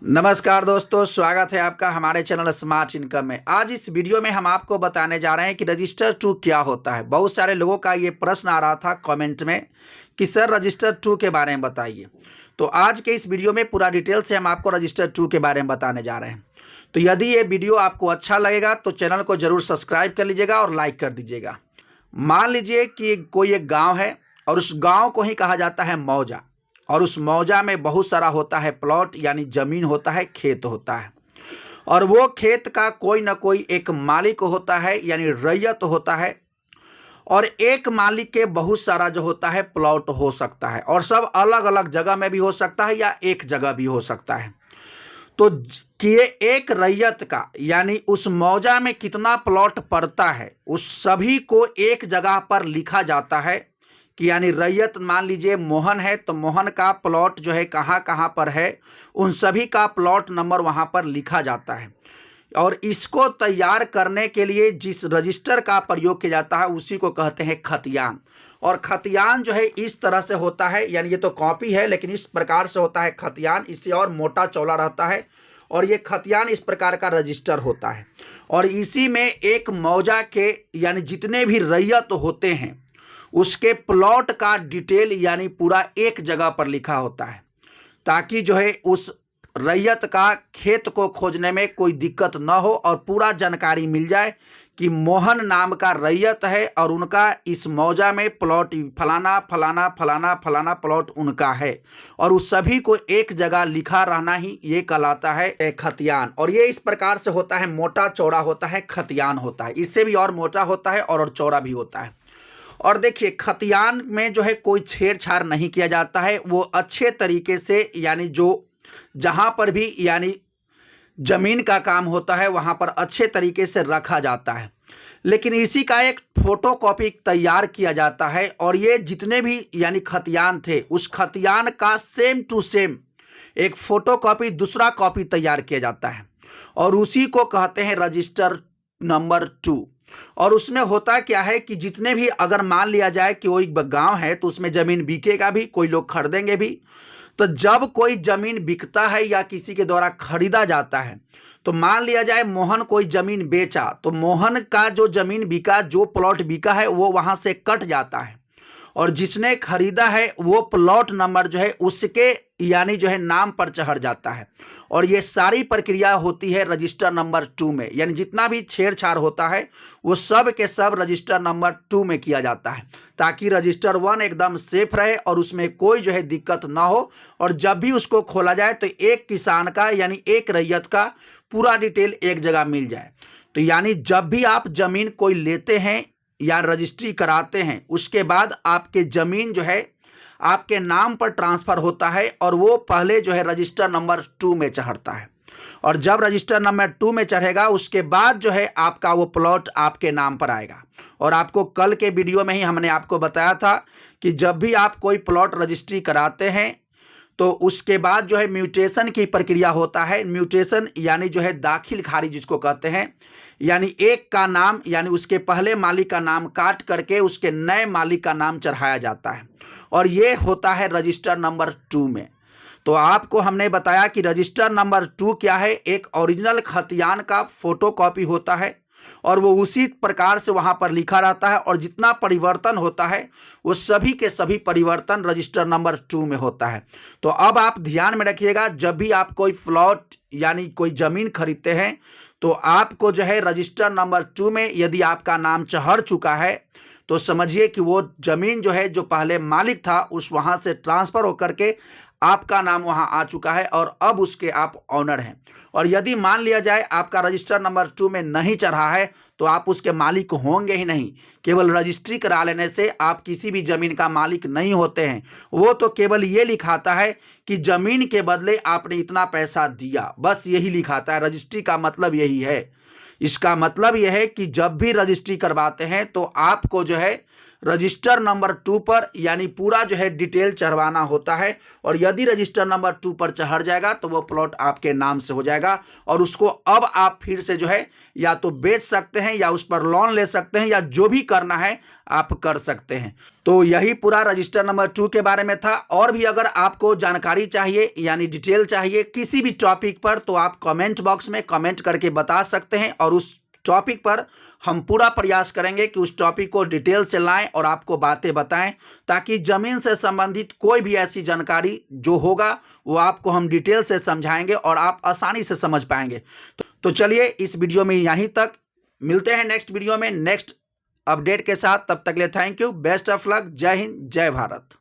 नमस्कार दोस्तों, स्वागत है आपका हमारे चैनल स्मार्ट इनकम में। आज इस वीडियो में हम आपको बताने जा रहे हैं कि रजिस्टर 2 क्या होता है। बहुत सारे लोगों का ये प्रश्न आ रहा था कमेंट में कि सर रजिस्टर 2 के बारे में बताइए। तो आज के इस वीडियो में पूरा डिटेल से हम आपको रजिस्टर 2 के बारे में बताने जा रहे हैं। तो यदि ये वीडियो आपको अच्छा लगेगा तो चैनल को जरूर सब्सक्राइब कर लीजिएगा और लाइक कर दीजिएगा। मान लीजिए कि कोई एक गाँव है और उस गाँव को ही कहा जाता है मौजा, और उस मौजा में बहुत सारा होता है प्लॉट, यानी जमीन होता है, खेत होता है। और वो खेत का कोई ना कोई एक मालिक होता है, यानी रैयत होता है। और एक मालिक के बहुत सारा जो होता है प्लॉट हो सकता है, और सब अलग अलग जगह में भी हो सकता है या एक जगह भी हो सकता है। तो कि ये एक रैयत का, यानी उस मौजा में कितना प्लॉट पड़ता है, उस सभी को एक जगह पर लिखा जाता है। कि यानी रैयत, मान लीजिए मोहन है तो मोहन का प्लॉट जो है कहाँ कहाँ पर है, उन सभी का प्लॉट नंबर वहाँ पर लिखा जाता है। और इसको तैयार करने के लिए जिस रजिस्टर का प्रयोग किया जाता है उसी को कहते हैं खतियान। और खतियान जो है इस तरह से होता है, यानी ये तो कॉपी है लेकिन इस प्रकार से होता है खतियान। इससे और मोटा चौड़ा रहता है और ये खतियान इस प्रकार का रजिस्टर होता है। और इसी में एक मौजा के यानी जितने भी रैयत होते हैं उसके प्लॉट का डिटेल यानी पूरा एक जगह पर लिखा होता है, ताकि जो है उस रैयत का खेत को खोजने में कोई दिक्कत न हो और पूरा जानकारी मिल जाए कि मोहन नाम का रैयत है और उनका इस मौजा में प्लॉट फलाना फलाना फलाना फलाना प्लॉट उनका है। और उस सभी को एक जगह लिखा रहना ही ये कहलाता है खतियान। और ये इस प्रकार से होता है, मोटा चौड़ा होता है, खतियान होता है। इससे भी और मोटा होता है और चौड़ा भी होता है। और देखिए, खतियान में जो है कोई छेड़छाड़ नहीं किया जाता है। वो अच्छे तरीके से, यानी जो जहाँ पर भी यानी जमीन का काम होता है वहाँ पर अच्छे तरीके से रखा जाता है। लेकिन इसी का एक फोटोकॉपी तैयार किया जाता है और ये जितने भी यानी खतियान थे उस खतियान का सेम टू सेम एक फोटोकॉपी, दूसरा कॉपी तैयार किया जाता है और उसी को कहते हैं रजिस्टर नंबर 2। और उसमें होता क्या है कि जितने भी, अगर मान लिया जाए कि कोई गांव है तो उसमें जमीन बिकेगा भी, कोई लोग खरीदेंगे भी। तो जब कोई जमीन बिकता है या किसी के द्वारा खरीदा जाता है, तो मान लिया जाए मोहन कोई जमीन बेचा, तो मोहन का जो जमीन बिका, जो प्लॉट बिका है वो वहां से कट जाता है और जिसने खरीदा है वो प्लॉट नंबर जो है उसके यानी जो है नाम पर चढ़ जाता है। और ये सारी प्रक्रिया होती है रजिस्टर नंबर 2 में, यानी जितना भी छेड़छाड़ होता है वो सब के सब रजिस्टर नंबर 2 में किया जाता है, ताकि रजिस्टर 1 एकदम सेफ रहे और उसमें कोई जो है दिक्कत ना हो। और जब भी उसको खोला जाए तो एक किसान का यानी एक रैयत का पूरा डिटेल एक जगह मिल जाए। तो यानी जब भी आप जमीन कोई लेते हैं या रजिस्ट्री कराते हैं, उसके बाद आपके जमीन जो है आपके नाम पर ट्रांसफर होता है और वो पहले जो है रजिस्टर नंबर 2 में चढ़ता है। और जब रजिस्टर नंबर 2 में चढ़ेगा उसके बाद जो है आपका वो प्लॉट आपके नाम पर आएगा। और आपको कल के वीडियो में ही हमने आपको बताया था कि जब भी आप कोई प्लॉट रजिस्ट्री कराते हैं तो उसके बाद जो है म्यूटेशन की प्रक्रिया होता है। म्यूटेशन यानी जो है दाखिल खारिज जिसको कहते हैं, यानी एक का नाम यानी उसके पहले मालिक का नाम काट करके उसके नए मालिक का नाम चढ़ाया जाता है और ये होता है रजिस्टर नंबर 2 में। तो आपको हमने बताया कि रजिस्टर नंबर 2 क्या है। एक ओरिजिनल खतियान का फोटोकॉपी होता है और वो उसी प्रकार से वहां पर लिखा रहता है और जितना परिवर्तन होता है वो सभी के सभी परिवर्तन रजिस्टर नंबर 2 में होता है। तो अब आप ध्यान में रखिएगा, जब भी आप कोई प्लॉट यानी कोई जमीन खरीदते हैं तो आपको जो है रजिस्टर नंबर 2 में यदि आपका नाम चढ़ चुका है तो समझिए कि वो जमीन जो है जो पहले मालिक था उस वहां से ट्रांसफर होकर के आपका नाम वहां आ चुका है और अब उसके आप ऑनर हैं। और यदि मान लिया जाए आपका रजिस्टर नंबर 2 में नहीं चढ़ा है तो आप उसके मालिक होंगे ही नहीं। केवल रजिस्ट्री करा लेने से आप किसी भी जमीन का मालिक नहीं होते हैं। वो तो केवल ये लिखाता है कि जमीन के बदले आपने इतना पैसा दिया, बस यही लिखाता है। रजिस्ट्री का मतलब यही है। इसका मतलब यह है कि जब भी रजिस्ट्री करवाते हैं तो आपको जो है रजिस्टर नंबर 2 पर यानी पूरा जो है डिटेल चढ़वाना होता है। और यदि रजिस्टर नंबर 2 पर चढ़ जाएगा तो वो प्लॉट आपके नाम से हो जाएगा और उसको अब आप फिर से जो है या तो बेच सकते हैं या उस पर लोन ले सकते हैं या जो भी करना है आप कर सकते हैं। तो यही पूरा रजिस्टर नंबर 2 के बारे में था। और भी अगर आपको जानकारी चाहिए यानी डिटेल चाहिए किसी भी टॉपिक पर तो आप कमेंट बॉक्स में कमेंट करके बता सकते हैं और उस टॉपिक पर हम पूरा प्रयास करेंगे कि उस टॉपिक को डिटेल से लाएं और आपको बातें बताएं, ताकि जमीन से संबंधित कोई भी ऐसी जानकारी जो होगा वो आपको हम डिटेल से समझाएंगे और आप आसानी से समझ पाएंगे। तो चलिए इस वीडियो में यहीं तक, मिलते हैं नेक्स्ट वीडियो में नेक्स्ट अपडेट के साथ। तब तक के लिए thank you, best of luck, जय हिंद, जय भारत।